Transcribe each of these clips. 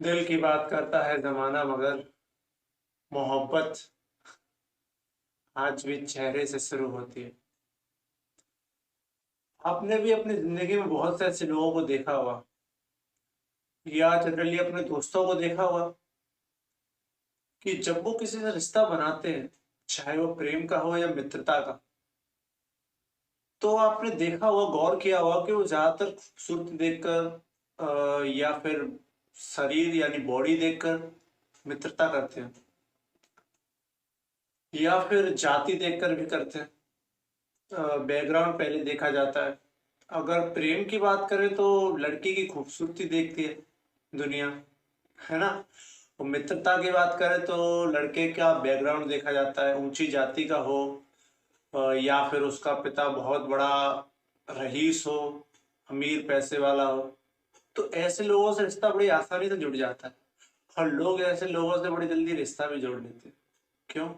दिल की बात करता है जमाना मगर मोहब्बत आज भी चेहरे से शुरू होती है। आपने भी अपनी जिंदगी में बहुत से ऐसे लोगों को देखा होगा या जनरली अपने दोस्तों को देखा होगा कि जब वो किसी से रिश्ता बनाते हैं, चाहे वो प्रेम का हो या मित्रता का, तो आपने देखा होगा, गौर किया होगा कि वो ज्यादातर खूबसूरती देखकर या फिर शरीर यानी बॉडी देखकर मित्रता करते हैं या फिर जाति देखकर भी करते हैं। बैकग्राउंड पहले देखा जाता है। अगर प्रेम की बात करें तो लड़की की खूबसूरती देखती है दुनिया, है ना। और मित्रता की बात करें तो लड़के का बैकग्राउंड देखा जाता है, ऊंची जाति का हो या फिर उसका पिता बहुत बड़ा रईस हो, अमीर पैसे वाला हो। तो ऐसे लोगों से रिश्ता बड़ी आसानी से जुड़ जाता है और लोग ऐसे लोगों से बड़ी जल्दी रिश्ता भी जोड़ लेते हैं। क्यों?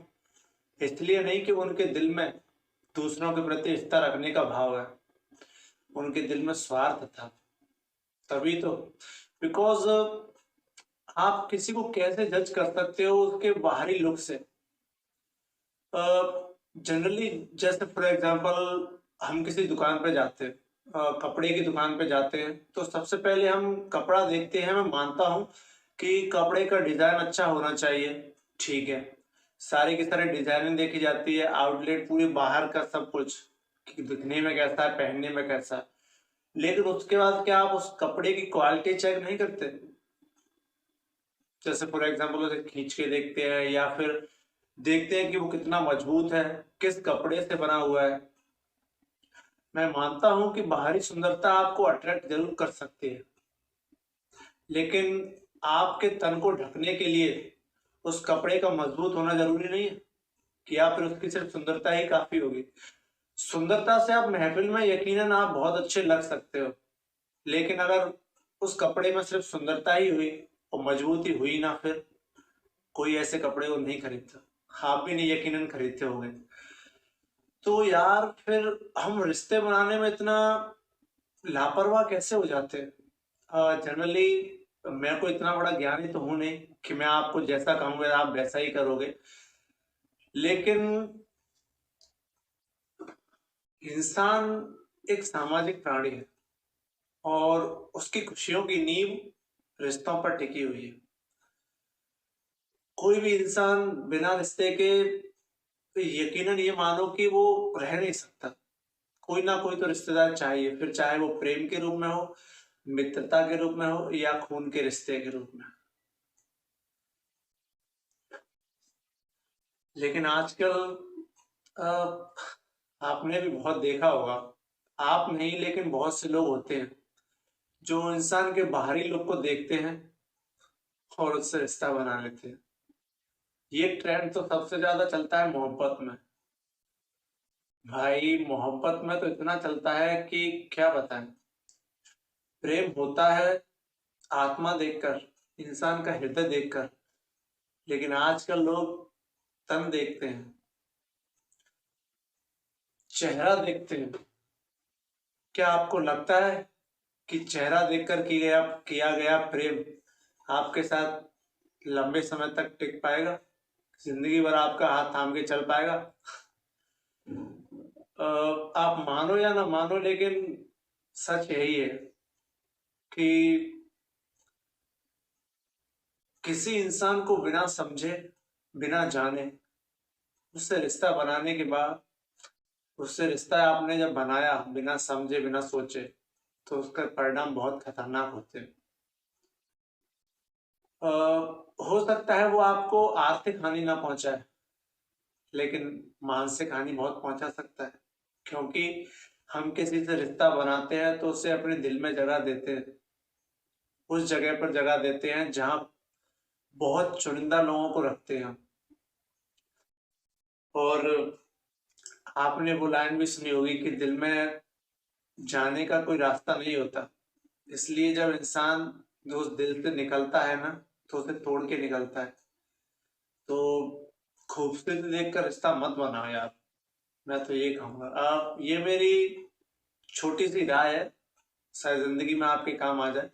इसलिए नहीं कि उनके दिल में दूसरों के प्रति रिश्ता रखने का भाव है, उनके दिल में स्वार्थ था। तभी तो, बिकॉज आप किसी को कैसे जज कर सकते हो उसके बाहरी लुक से। जनरली जैसे फॉर एग्जांपल हम किसी दुकान पे जाते हैं, कपड़े की दुकान पे जाते हैं, तो सबसे पहले हम कपड़ा देखते हैं। मैं मानता हूँ कि कपड़े का डिजाइन अच्छा होना चाहिए, ठीक है। सारी की सारी डिजाइनिंग देखी जाती है, आउटलेट पूरी बाहर का सब कुछ कि दिखने में कैसा है, पहनने में कैसा है। लेकिन उसके बाद क्या आप उस कपड़े की क्वालिटी चेक नहीं करते? जैसे फॉर एग्जांपल उसे खींच के देखते हैं या फिर देखते हैं कि वो कितना मजबूत है, किस कपड़े से बना हुआ है। मैं मानता हूं कि बाहरी सुंदरता आपको अट्रैक्ट जरूर कर सकती है, लेकिन आपके तन को ढकने के लिए उस कपड़े का मजबूत होना जरूरी नहीं है कि आप फिर उसकी सिर्फ सुंदरता ही काफी होगी। सुंदरता से आप महफिल में यकीनन आप बहुत अच्छे लग सकते हो, लेकिन अगर उस कपड़े में सिर्फ सुंदरता ही हुई और मजबूती हुई ना, फिर कोई ऐसे कपड़े को नहीं खरीदता। आप भी नहीं यकीनन खरीदते होंगे। तो यार फिर हम रिश्ते बनाने में इतना लापरवाह कैसे हो जाते हैं? जनरली मैं कोई इतना बड़ा ज्ञानी तो हूं नहीं कि मैं आपको जैसा कहूंगा आप वैसा ही करोगे, लेकिन इंसान एक सामाजिक प्राणी है और उसकी खुशियों की नींव रिश्तों पर टिकी हुई है। कोई भी इंसान बिना रिश्ते के यकीनन ये मानो कि वो रह नहीं सकता। कोई ना कोई तो रिश्तेदार चाहिए, फिर चाहे वो प्रेम के रूप में हो, मित्रता के रूप में हो या खून के रिश्ते के रूप में। लेकिन आजकल अ, आपने भी बहुत देखा होगा, आप नहीं लेकिन बहुत से लोग होते हैं जो इंसान के बाहरी लुक को देखते हैं और उससे रिश्ता बना लेते हैं। ये ट्रेंड तो सबसे ज्यादा चलता है मोहब्बत में। भाई मोहब्बत में तो इतना चलता है कि क्या बताएं। प्रेम होता है आत्मा देखकर, इंसान का हृदय देखकर, लेकिन आजकल लोग तन देखते हैं, चेहरा देखते हैं। क्या आपको लगता है कि चेहरा देखकर किया गया प्रेम आपके साथ लंबे समय तक टिक पाएगा? जिंदगी भर आपका हाथ थाम के चल पाएगा? आप मानो या ना मानो, लेकिन सच यही है कि किसी इंसान को बिना समझे, बिना जाने उससे रिश्ता बनाने के बाद, उससे रिश्ता आपने जब बनाया बिना समझे बिना सोचे, तो उसका परिणाम बहुत खतरनाक होते हैं। अ, हो सकता है वो आपको आर्थिक हानि ना पहुंचाए, लेकिन मानसिक हानि बहुत पहुंचा सकता है। क्योंकि हम किसी से रिश्ता बनाते हैं तो उसे अपने दिल में जगह देते हैं, उस जगह पर जगह देते हैं जहां बहुत चुनिंदा लोगों को रखते हैं। और आपने वो लाइन भी सुनी होगी कि दिल में जाने का कोई रास्ता नहीं होता, इसलिए जब इंसान उस दिल से निकलता है ना, तो उसे तोड़ के निकलता है। तो खूबसूरती देखकर रिश्ता मत बनाओ यार, मैं तो ये कहूंगा। आप, ये मेरी छोटी सी राय है, शायद जिंदगी में आपके काम आ जाए।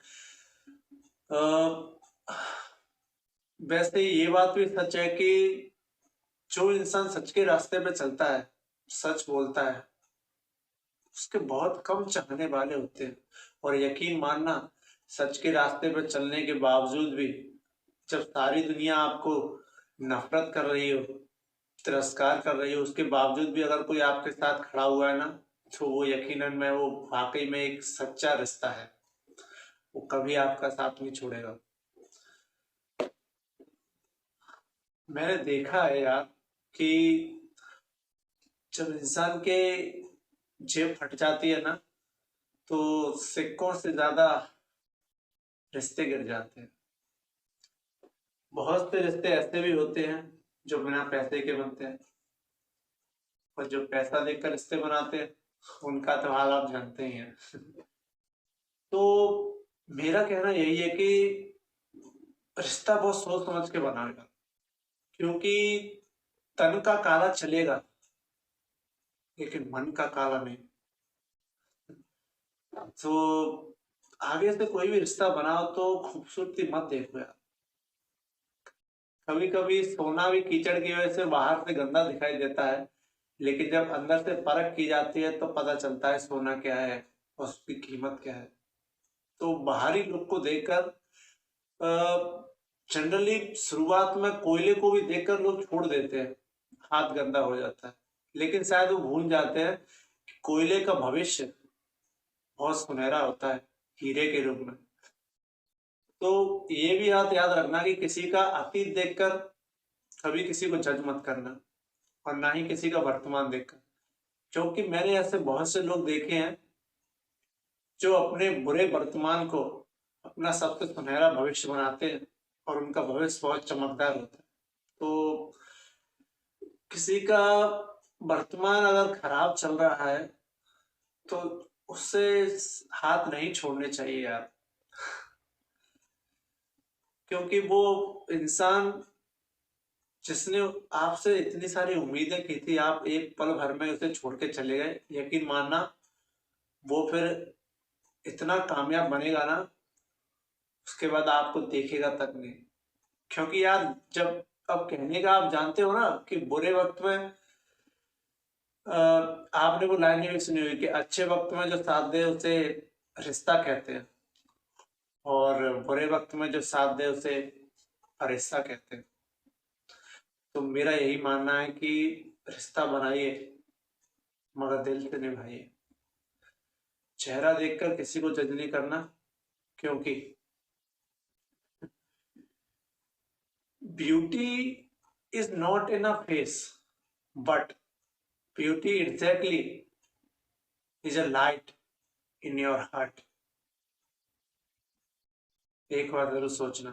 वैसे ये बात भी सच है कि जो इंसान सच के रास्ते पे चलता है, सच बोलता है, उसके बहुत कम चाहने वाले होते हैं। और यकीन मानना, सच के रास्ते पे चलने के बावजूद भी जब सारी दुनिया आपको नफरत कर रही हो, तिरस्कार कर रही हो, उसके बावजूद भी अगर कोई आपके साथ खड़ा हुआ है ना, तो वो यकीनन में वो वाकई में एक सच्चा रिश्ता है। वो कभी आपका साथ नहीं छोड़ेगा। मैंने देखा है यार कि जब इंसान के जेब फट जाती है ना, तो सिक्कों से ज्यादा रिश्ते गिर जाते हैं। बहुत से रिश्ते ऐसे भी होते हैं जो बिना पैसे के बनते हैं, और जो पैसा देकर रिश्ते बनाते हैं उनका तो हाल आप जानते ही हैं। तो मेरा कहना यही है कि रिश्ता बहुत सोच समझ के बनाएगा, क्योंकि तन का काला चलेगा लेकिन मन का काला नहीं। तो आगे से कोई भी रिश्ता बनाओ तो खूबसूरती मत देखो यार। कभी कभी सोना भी कीचड़ की वजह से बाहर से गंदा दिखाई देता है, लेकिन जब अंदर से परख की जाती है तो पता चलता है सोना क्या है और उसकी कीमत क्या है। तो बाहरी लुक को देखकर जनरली शुरुआत में कोयले को भी देखकर लोग छोड़ देते हैं, हाथ गंदा हो जाता है। लेकिन शायद वो भूल जाते हैं कि कोयले का भविष्य बहुत सुनहरा होता है, हीरे के रूप में। तो ये भी बात याद रखना कि किसी का अतीत देखकर कभी किसी को जज मत करना, और ना ही किसी का वर्तमान देखकर। क्योंकि मैंने ऐसे बहुत से लोग देखे हैं जो अपने बुरे वर्तमान को अपना सबसे सुनहरा भविष्य बनाते हैं, और उनका भविष्य बहुत चमकदार होता है। तो किसी का वर्तमान अगर खराब चल रहा है तो उससे हाथ नहीं छोड़ने चाहिए यार। क्योंकि वो इंसान जिसने आपसे इतनी सारी उम्मीदें की थी, आप एक पल भर में उसे छोड़ के चले गए, यकीन मानना वो फिर इतना कामयाब बनेगा ना, उसके बाद आपको देखेगा तक नहीं। क्योंकि यार जब, अब कहने का आप जानते हो ना कि बुरे वक्त में आपने वो लाइन भी सुनी हुई कि अच्छे वक्त में जो साथ दे उसे रिश्ता कहते हैं, और बुरे वक्त में जो साथ दे उसे फरिश्ता कहते हैं। तो मेरा यही मानना है कि रिश्ता बनाइए मगर दिल से निभाइए। चेहरा देखकर किसी को जज नहीं करना, क्योंकि beauty is not in a face, but beauty exactly is a light in your heart. एक बार जरूर सोचना।